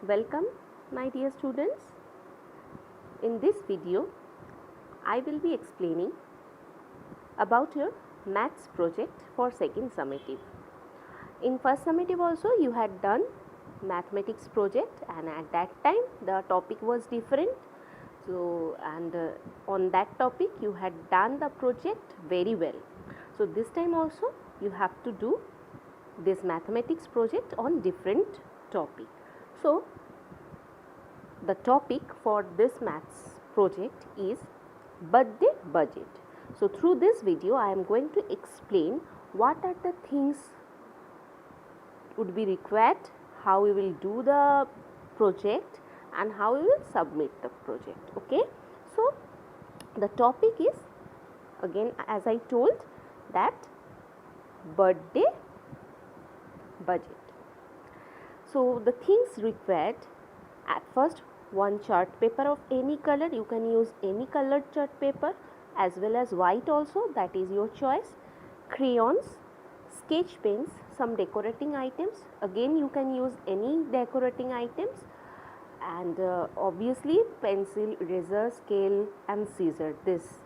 Welcome my dear students. In this video I will be explaining about your maths project for second summative. In first summative also you had done mathematics project, and at that time the topic was different. On that topic you had done the project very well. So this time also you have to do this mathematics project on different topic. So the topic for this maths project is birthday budget. So through this video I am going to explain what are the things would be required, how we will do the project, and how we will submit the project. Okay, so the topic is, again as I told, that birthday budget. So the things required: at first, one chart paper of any color. You can use any colored chart paper as well as white also, that is your choice. Crayons, sketch pens, some decorating items, again you can use any decorating items, and obviously pencil, eraser, scale and scissor. These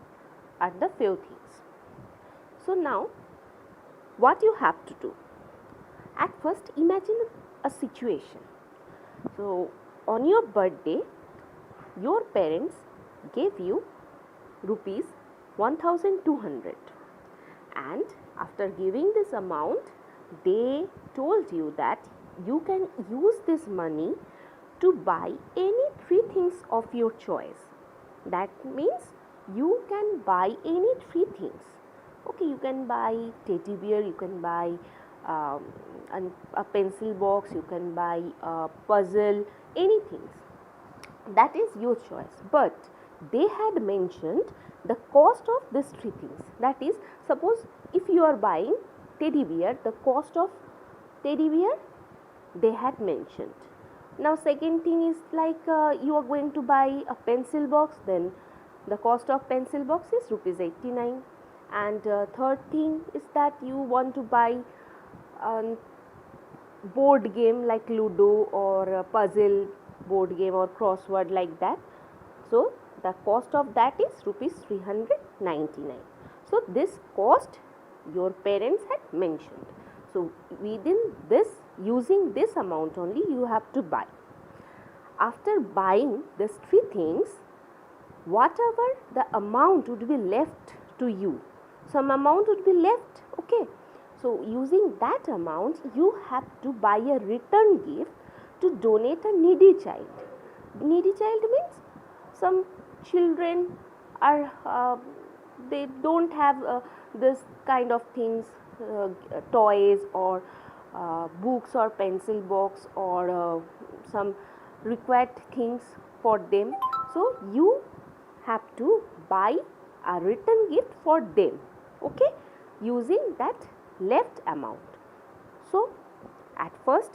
are the few things. So now what you have to do: at first imagine a situation. So on your birthday, your parents gave you rupees 1200, and after giving this amount they told you that you can use this money to buy any three things of your choice. That means you can buy any three things. Okay, you can buy teddy bear, you can buy a pencil box, you can buy a puzzle, anything. That is your choice. But they had mentioned the cost of these three things. That is, suppose if you are buying teddy bear, the cost of teddy bear they had mentioned. Now second thing is like you are going to buy a pencil box, then the cost of pencil box is rupees 89. And third thing is that you want to buy a board game like Ludo, or a puzzle board game, or crossword like that. So the cost of that is rupees 399. So this cost your parents had mentioned. So within this, using this amount only you have to buy. After buying these three things, whatever the amount would be left to you, some amount would be left. Okay, so using that amount you have to buy a return gift to donate a needy child. Needy child means some children are they don't have this kind of things, toys or books or pencil box, or some required things for them. So you have to buy a return gift for them, okay, using that left amount. So at first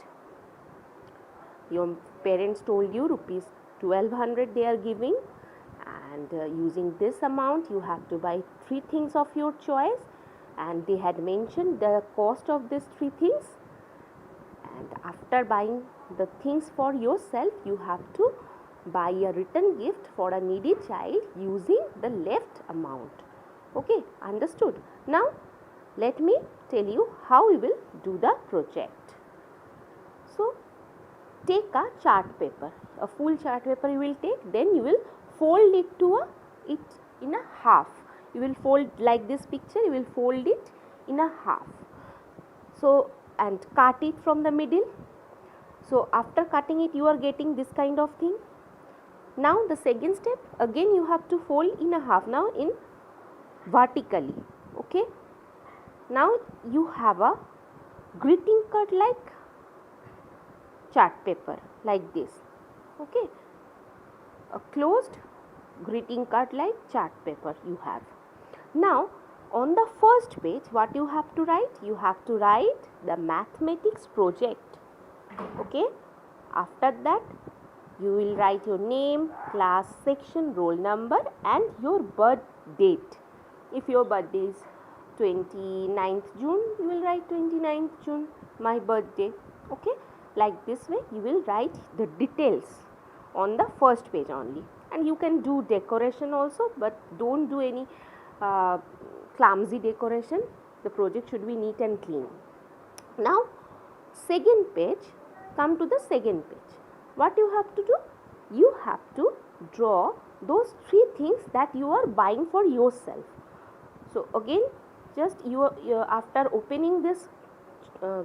your parents told you rupees 1200 they are giving, and using this amount you have to buy three things of your choice, and they had mentioned the cost of these three things. And after buying the things for yourself, you have to buy a return gift for a needy child using the left amount. Okay, understood? Now let me tell you how we will do the project. So take a chart paper, a full chart paper you will take, then you will fold it to it in a half. You will fold like this picture, you will fold it in a half. So and cut it from the middle. So after cutting it you are getting this kind of thing. Now the second step, again you have to fold in a half, now in vertically. Okay, now you have a greeting card like chart paper like this. Okay, a closed greeting card like chart paper you have. Now on the first page what you have to write? You have to write the mathematics project. Okay, after that you will write your name, class, section, roll number and your birth date. If your birthday is 29th June, you will write 29th June, my birthday. Okay, like this way you will write the details on the first page only, and you can do decoration also, but don't do any clumsy decoration. The project should be neat and clean. Now second page, come to the second page. What you have to do? You have to draw those 3 things that you are buying for yourself. So again, just you after opening this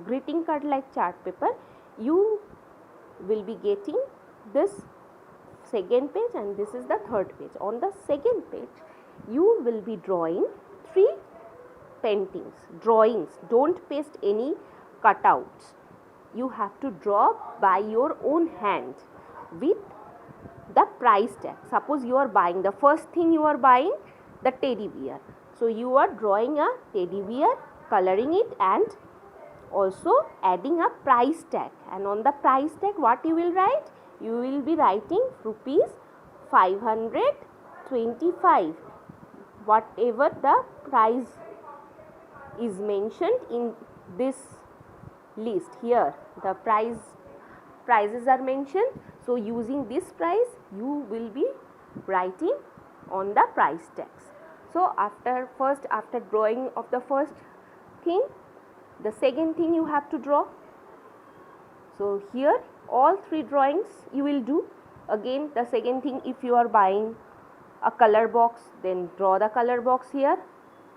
greeting card like chart paper, you will be getting this second page, and this is the third page. On the second page you will be drawing 3 paintings, drawings. Don't paste any cutouts. You have to draw by your own hand with the price tag. Suppose you are buying, the first thing you are buying the teddy bear, so you are drawing a teddy bear, coloring it, and also adding a price tag. And on the price tag, what you will write? You will be writing rupees 525, whatever the price is mentioned in this list. Here the prices are mentioned, so using this price you will be writing on the price tags. So after drawing of the first thing, the second thing you have to draw. So here all 3 drawings you will do. Again, the second thing, if you are buying a color box, then draw the color box here,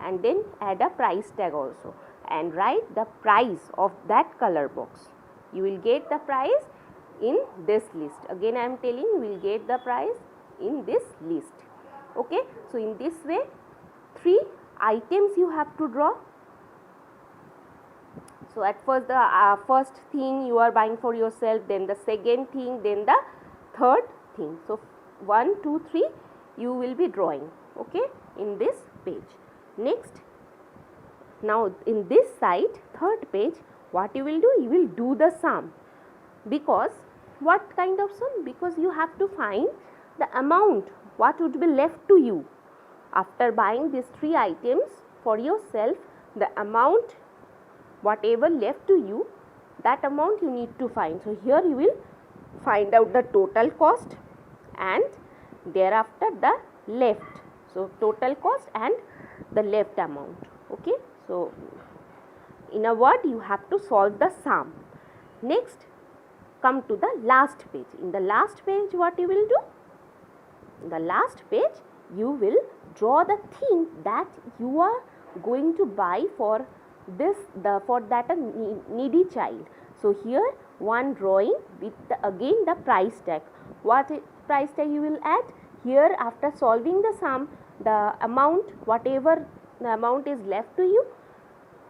and then add a price tag also, and write the price of that color box. You will get the price in this list. Again I am telling, you will get the price in this list. Okay, so in this way 3 items you have to draw. So at first the first thing you are buying for yourself, then the second thing, then the third thing. So 1, 2, 3 you will be drawing, okay, in this page. Next, now in this side, third page, what you will do? You will do the sum. Because what kind of sum? Because you have to find the amount what would be left to you after buying these 3 items for yourself. The amount whatever left to you, that amount you need to find. So here you will find out the total cost and thereafter the left. So total cost and the left amount. Okay, so in a word, you have to solve the sum. Next, come to the last page. In the last page, what you will do? In the last page, you will draw the thing that you are going to buy for this, for that a needy child. So here one drawing with again the price tag. What price tag you will add? Here after solving the sum, the amount, whatever the amount is left to you,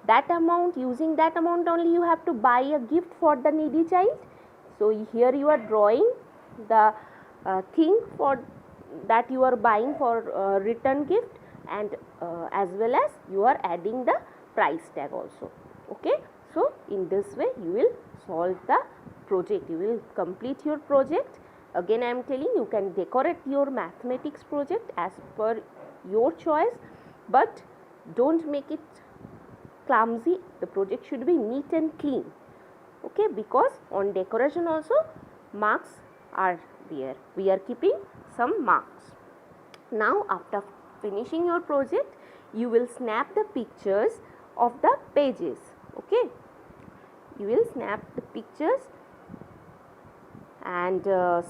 that amount, using that amount only you have to buy a gift for the needy child. So here you are drawing the thing for that you are buying for return gift, and as well as you are adding the price tag also. Okay, so in this way you will solve the project, you will complete your project. Again I am telling, you can decorate your mathematics project as per your choice, but don't make it clumsy. The project should be neat and clean. Okay, because on decoration also marks are there, we are keeping some marks. Now after finishing your project, you will snap the pictures of the pages. Okay, you will snap the pictures and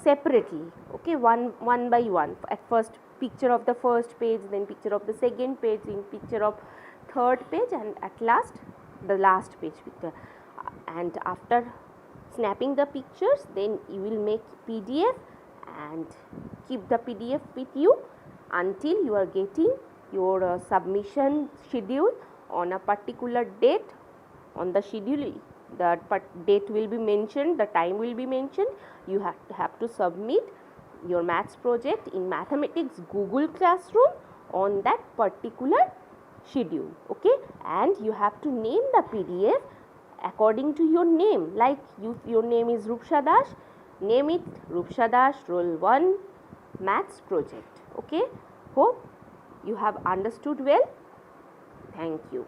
separately, okay, one by one. At first picture of the first page, then picture of the second page, then picture of third page, and at last the last page picture. And after snapping the pictures, then you will make PDF and keep the PDF with you until you are getting your submission schedule on a particular date. On the schedule, the date will be mentioned, the time will be mentioned. You have to submit your maths project in Mathematics Google Classroom on that particular schedule. Okay, and you have to name the PDF according to your name. Like your name is Rupsha Das, name it Rupsha Das Roll 1 Maths Project. Okay, hope you have understood well. Thank you.